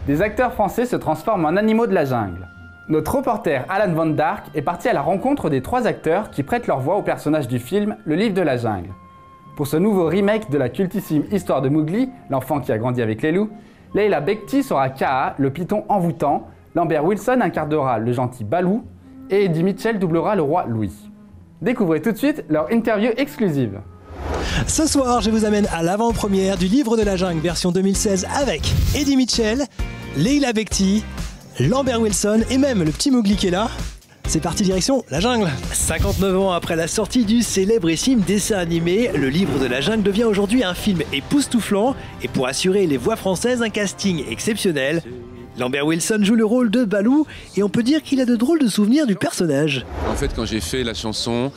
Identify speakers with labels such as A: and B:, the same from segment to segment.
A: des acteurs français se transforment en animaux de la jungle. Notre reporter Alan Van Dark est parti à la rencontre des 3 acteurs qui prêtent leur voix au personnage du film Le Livre de la Jungle. Pour ce nouveau remake de la cultissime histoire de Mowgli, l'enfant qui a grandi avec les loups, Leila Bekti sera Kaa, le python envoûtant, Lambert Wilson incarnera le gentil Baloo et Eddie Mitchell doublera le roi Louis. Découvrez tout de suite leur interview exclusive.
B: Ce soir, je vous amène à l'avant-première du Livre de la Jungle version 2016 avec Eddie Mitchell, Leila Bekti, Lambert Wilson et même le petit Mowgli qui est là. C'est parti direction la jungle. 59 ans après la sortie du célébrissime dessin animé, Le Livre de la Jungle devient aujourd'hui un film époustouflant et pour assurer les voix françaises, un casting exceptionnel. Lambert Wilson joue le rôle de Baloo et on peut dire qu'il a de drôles de souvenirs du personnage.
C: En fait, quand j'ai fait la chanson,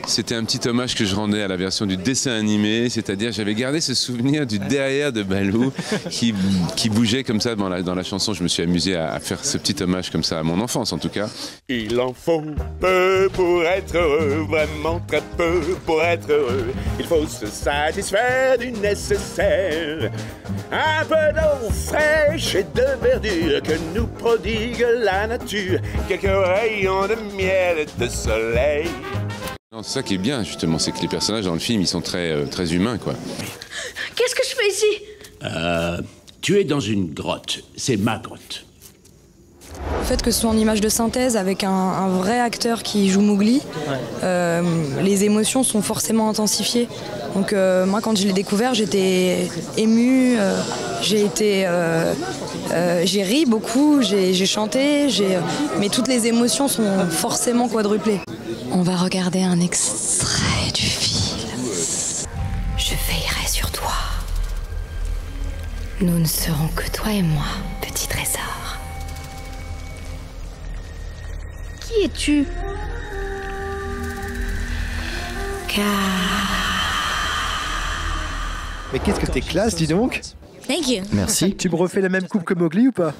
C: c'était un petit hommage que je rendais à la version du dessin animé, c'est-à-dire j'avais gardé ce souvenir du derrière de Baloo qui bougeait comme ça dans la chanson. Je me suis amusé à faire ce petit hommage comme ça à mon enfance en tout cas.
D: Il en faut peu pour être heureux, vraiment très peu pour être heureux. Il faut se satisfaire du nécessaire. Un peu d'eau fraîche et de verdure que nous prodigue la nature. Quelques rayons de miel et de soleil.
C: C'est ça qui est bien justement, c'est que les personnages dans le film ils sont très humains quoi.
E: Qu'est-ce que je fais ici?
F: Tu es dans une grotte, c'est ma grotte.
G: Le fait que ce soit en image de synthèse avec un vrai acteur qui joue Mowgli, les émotions sont forcément intensifiées. Donc moi quand je l'ai découvert j'étais émue, j'ai ri beaucoup, j'ai chanté, mais toutes les émotions sont forcément quadruplées. On va regarder un extrait du film. Je veillerai sur toi. Nous ne serons que toi et moi, petit trésor.
E: Qui es-tu?
B: Mais qu'est-ce que t'es classe, dis donc.
E: Thank you.
H: Merci.
B: Tu me refais la même coupe que Mowgli ou pas?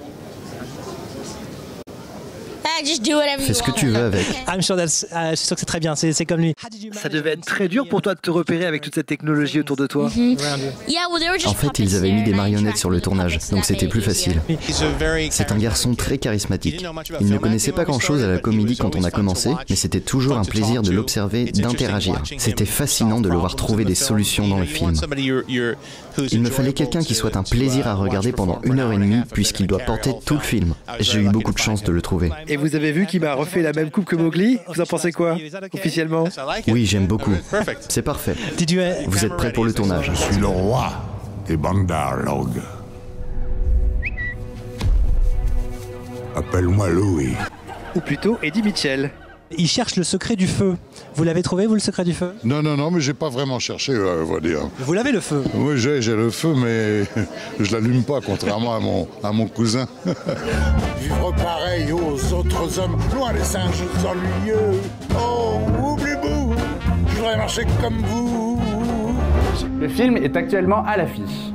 E: Just do whatever you
H: Fais ce que
E: want.
H: tu veux avec.
B: Je suis sûr que c'est très bien, c'est comme lui. Ça devait être très dur pour toi de te repérer avec toute cette technologie autour de toi.
H: En fait, ils avaient mis des marionnettes sur le tournage, donc c'était plus facile. C'est un garçon très charismatique. Il ne connaissait pas grand-chose à la comédie quand on a commencé, mais c'était toujours un plaisir de l'observer, d'interagir. C'était fascinant de le voir trouver des solutions dans le film. Il me fallait quelqu'un qui soit un plaisir à regarder pendant 1h30, puisqu'il doit porter tout le film. J'ai eu beaucoup de chance de le trouver.
B: Et vous avez vu qu'il m'a refait la même coupe que Mowgli? Vous en pensez quoi, officiellement?
H: Oui, j'aime beaucoup. C'est parfait. Vous êtes prêts pour le tournage?
I: Je suis le roi des Bandarlog. Appelle-moi Louis.
B: Ou plutôt Eddie Mitchell. Il cherche le secret du feu. Vous l'avez trouvé, vous, le secret du feu?
I: Non, mais j'ai pas vraiment cherché, on va dire.
B: Vous l'avez, le feu?
I: Oui, j'ai le feu, mais je l'allume pas, contrairement à mon cousin. Vivre pareil aux autres hommes, loin des singes ennuyeux. Oh, oubliez-vous, je voudrais marcher comme vous.
A: Le film est actuellement à l'affiche.